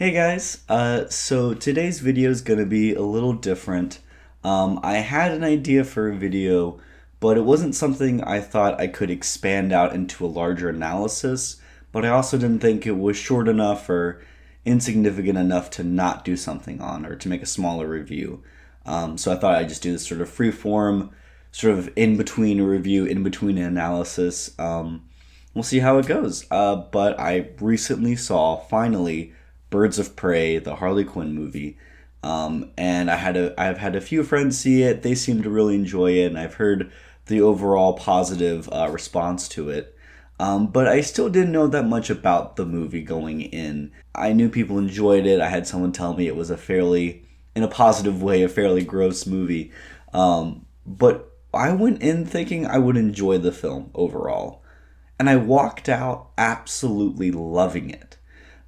Hey guys, so today's video is going to be a little different. I had an idea for a video, but it wasn't something I thought I could expand out into a larger analysis, but I also didn't think it was short enough or insignificant enough to not do something on or to make a smaller review. So I thought I'd just do this sort of free form, sort of in between a review, in between an analysis. We'll see how it goes. But I recently saw, finally, Birds of Prey, the Harley Quinn movie. And I've had a few friends see it. They seem to really enjoy it, and I've heard the overall positive response to it. But I still didn't know that much about the movie going in. I knew people enjoyed it. I had someone tell me it was a fairly, in a positive way, a fairly gross movie. But I went in thinking I would enjoy the film overall. And I walked out absolutely loving it.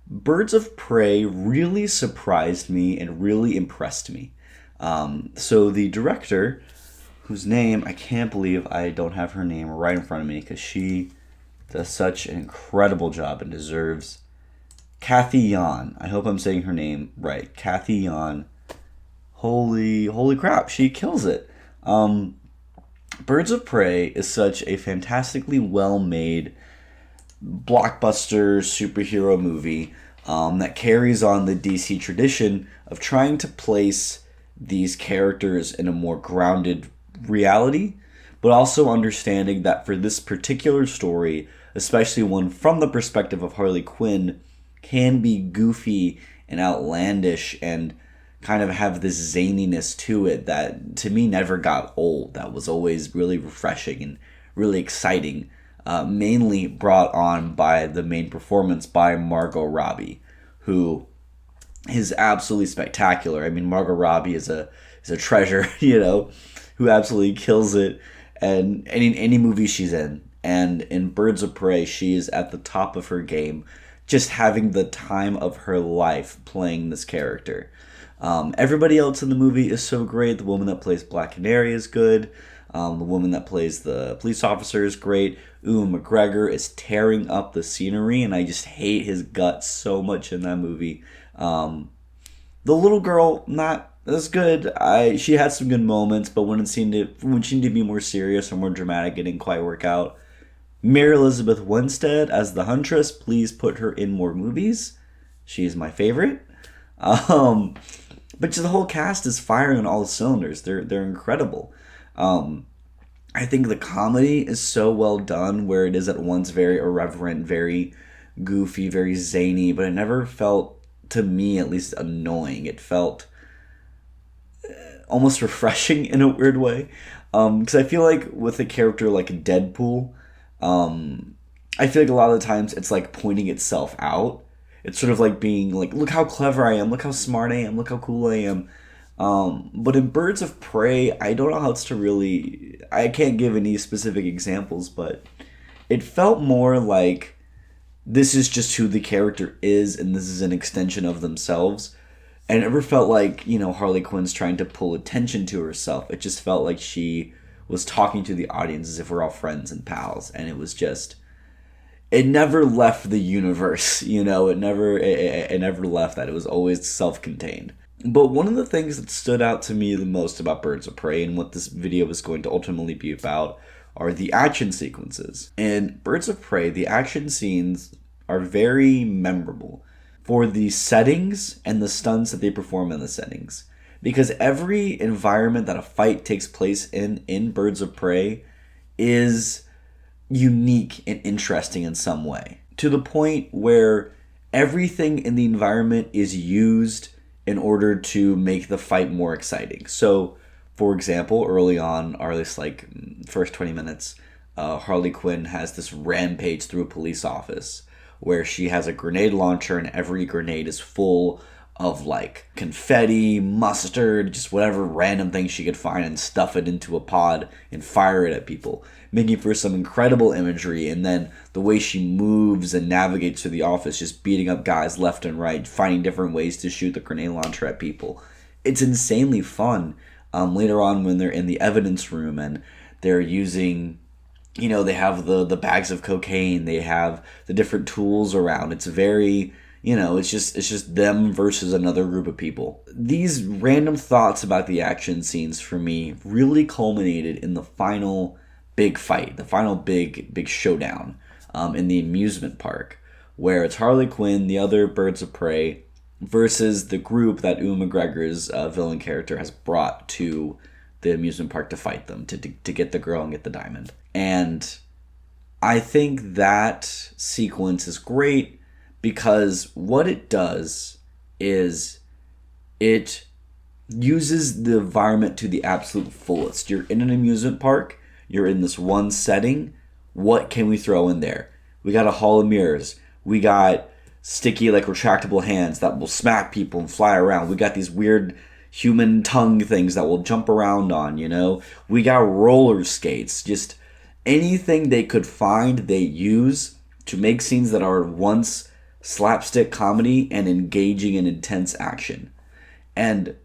Birds of Prey really surprised me and really impressed me. So the director, whose name I can't believe I don't have her name right in front of me because she does such an incredible job and deserves Kathy Yan. I hope I'm saying her name right. Kathy Yan. Holy crap, she kills it. Birds of Prey is such a fantastically well-made blockbuster superhero movie that carries on the DC tradition of trying to place these characters in a more grounded reality, but also understanding that for this particular story, especially one from the perspective of Harley Quinn, can be goofy and outlandish and kind of have this zaniness to it that to me never got old. That was always really refreshing and really exciting. Mainly brought on by the main performance by Margot Robbie, who is absolutely spectacular. I mean, Margot Robbie is a treasure, who absolutely kills it, and in any movie she's in. And in Birds of Prey, she is at the top of her game, just having the time of her life playing this character. Everybody else in the movie is so great. The woman that plays Black Canary is good. The woman that plays the police officer is great. Ewan McGregor is tearing up the scenery, and I just hate his guts so much in that movie. The little girl, not as good. She had some good moments, but when she needed to be more serious or more dramatic, it didn't quite work out. Mary Elizabeth Winstead as the Huntress, please put her in more movies. She's my favorite. But the whole cast is firing on all the cylinders. They're incredible. I think the comedy is so well done, where it is at once very irreverent, very goofy, very zany, but it never felt, to me at least, annoying. It felt almost refreshing in a weird way. Because I feel like with a character like Deadpool, I feel like a lot of the times it's like pointing itself out. It's sort of like being like, look how clever I am, look how smart I am, look how cool I am. But in Birds of Prey, I don't know how else to really... I can't give any specific examples, but it felt more like this is just who the character is, and this is an extension of themselves. And it never felt like, Harley Quinn's trying to pull attention to herself. It just felt like she was talking to the audience as if we're all friends and pals, and it was just... It never left the universe, it never left that. It was always self-contained. But one of the things that stood out to me the most about Birds of Prey and what this video is going to ultimately be about are the action sequences. In Birds of Prey, the action scenes are very memorable for the settings and the stunts that they perform in the settings. Because every environment that a fight takes place in Birds of Prey is unique and interesting in some way. To the point where everything in the environment is used in order to make the fight more exciting. So, for example, early on, or at least like first 20 minutes, Harley Quinn has this rampage through a police office where she has a grenade launcher, and every grenade is full of like confetti, mustard, just whatever random thing she could find, and stuff it into a pod and fire it at people, making for some incredible imagery. And then the way she moves and navigates through the office, just beating up guys left and right, finding different ways to shoot the grenade launcher at people. It's insanely fun. Later on, when they're in the evidence room and they're using, they have the bags of cocaine, they have the different tools around. It's very It's just them versus another group of people. These random thoughts about the action scenes for me really culminated in the final big fight, the final big showdown in the amusement park, where it's Harley Quinn, the other birds of prey, versus the group that Ewan McGregor's villain character has brought to the amusement park to fight them, to get the girl and get the diamond. And I think that sequence is great because what it does is it uses the environment to the absolute fullest. You're in an amusement park, you're in this one setting. What can we throw in there? We got a hall of mirrors. We got sticky, like, retractable hands that will smack people and fly around. We got these weird human tongue things that will jump around on, We got roller skates. Just anything they could find, they use to make scenes that are once slapstick comedy and engaging in intense action. And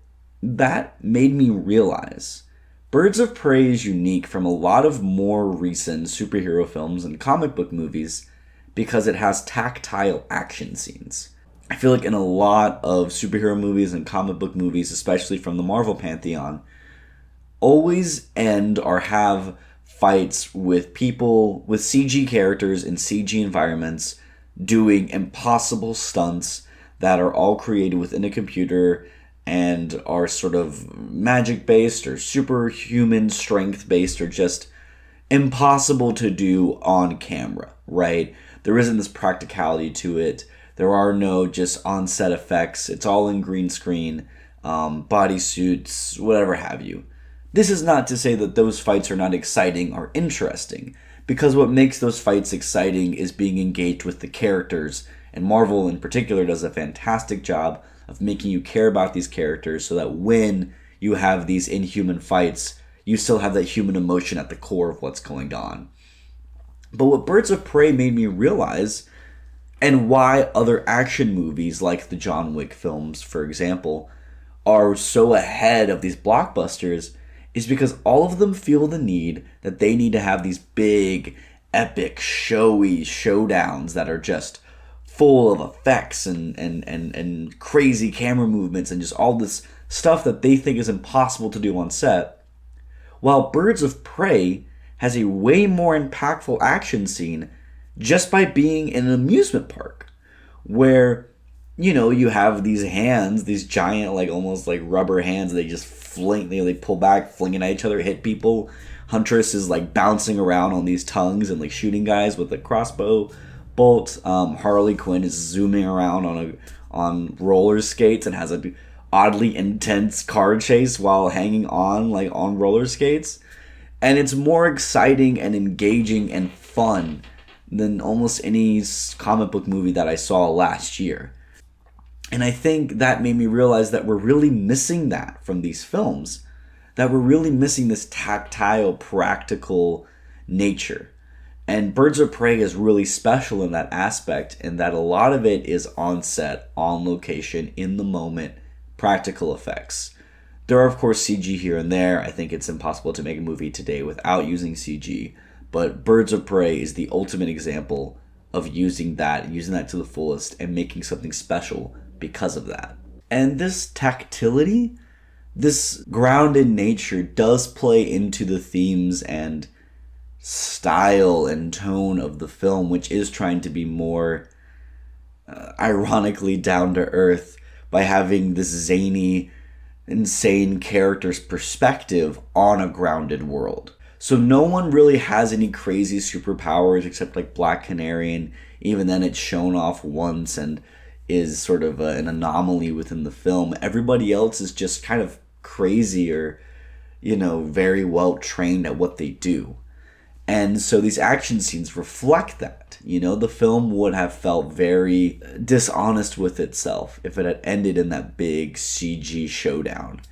that made me realize Birds of Prey is unique from a lot of more recent superhero films and comic book movies because it has tactile action scenes. I feel like in a lot of superhero movies and comic book movies, especially from the Marvel Pantheon, always end or have fights with people, with CG characters in CG environments doing impossible stunts that are all created within a computer and are sort of magic based or superhuman strength based or just impossible to do on camera, right? There isn't this practicality to it. There are no just on-set effects. It's all in green screen, bodysuits, whatever have you. This is not to say that those fights are not exciting or interesting, because what makes those fights exciting is being engaged with the characters, and Marvel in particular does a fantastic job of making you care about these characters so that when you have these inhuman fights, you still have that human emotion at the core of what's going on. But what Birds of Prey made me realize, and why other action movies like the John Wick films, for example, are so ahead of these blockbusters, is because all of them feel the need that they need to have these big, epic, showy showdowns that are just full of effects and crazy camera movements and just all this stuff that they think is impossible to do on set. While Birds of Prey has a way more impactful action scene just by being in an amusement park, where, you have these hands, these giant, like, almost like rubber hands, they just fling, they pull back, flinging at each other, hit people. Huntress is, like, bouncing around on these tongues and, like, shooting guys with a crossbow bolt. Harley Quinn is zooming around on roller skates and has a oddly intense car chase while hanging on, like, on roller skates. And it's more exciting and engaging and fun than almost any comic book movie that I saw last year. And I think that made me realize that we're really missing that from these films. That we're really missing this tactile, practical nature. And Birds of Prey is really special in that aspect, in that a lot of it is on set, on location, in the moment, practical effects. There are, of course, CG here and there. I think it's impossible to make a movie today without using CG. But Birds of Prey is the ultimate example of using that to the fullest and making something special because of that. And this tactility, this grounded nature, does play into the themes and style and tone of the film, which is trying to be more ironically down to earth by having this zany, insane character's perspective on a grounded world. So no one really has any crazy superpowers except like Black Canary, and even then it's shown off once and is sort of an anomaly within the film. Everybody else is just kind of crazy or, very well trained at what they do. And so these action scenes reflect that. The film would have felt very dishonest with itself if it had ended in that big CG showdown.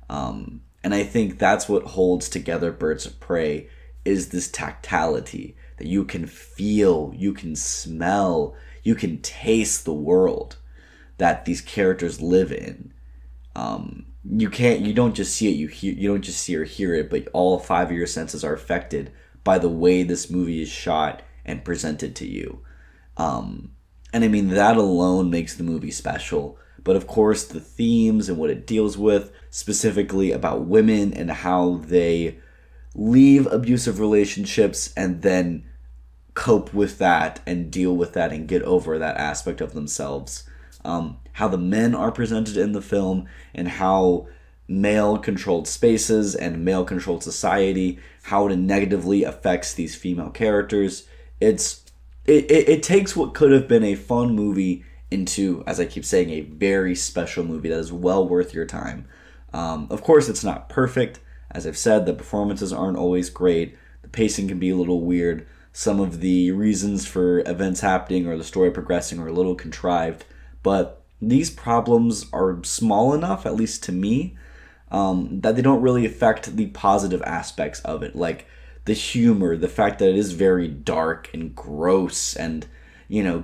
And I think that's what holds together Birds of Prey, is this tactility that you can feel, you can smell, you can taste the world that these characters live in. You don't just see it, you don't just see or hear it, but all 5 of your senses are affected by the way this movie is shot and presented to you. And I mean, that alone makes the movie special. But of course, the themes and what it deals with, specifically about women and how they leave abusive relationships and then cope with that and deal with that and get over that aspect of themselves. How the men are presented in the film and how male controlled spaces and male controlled society, how it negatively affects these female characters. It takes what could have been a fun movie into, as I keep saying, a very special movie that is well worth your time. Of course, it's not perfect. As I've said, the performances aren't always great. The pacing can be a little weird. Some of the reasons for events happening or the story progressing are a little contrived. But these problems are small enough, at least to me, that they don't really affect the positive aspects of it. Like the humor, the fact that it is very dark and gross and,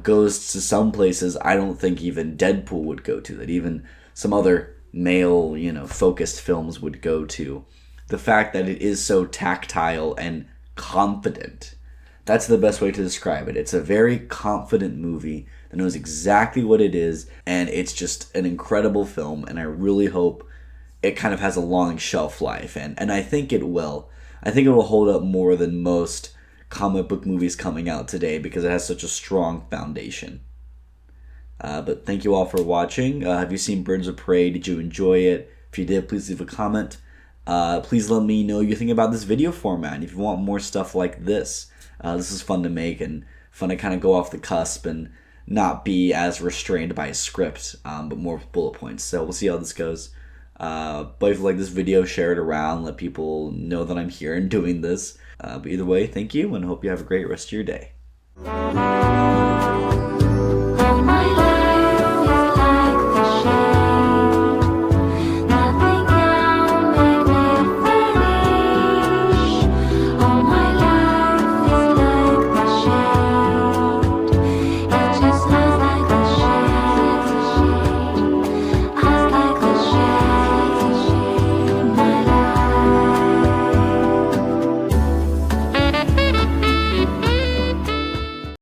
goes to some places I don't think even Deadpool would go to, that even some other male, focused films would go to. The fact that it is so tactile and confident. That's the best way to describe it. It's a very confident movie that knows exactly what it is, and it's just an incredible film, and I really hope it kind of has a long shelf life, and I think it will. I think it will hold up more than most comic book movies coming out today because it has such a strong foundation. But thank you all for watching. Have you seen Birds of Prey? Did you enjoy it? If you did, please leave a comment. Please let me know what you think about this video format, and if you want more stuff like this. This is fun to make and fun to kind of go off the cusp and not be as restrained by a script, but more bullet points. So we'll see how this goes. But if you like this video, share it around, let people know that I'm here and doing this. But either way, thank you, and hope you have a great rest of your day.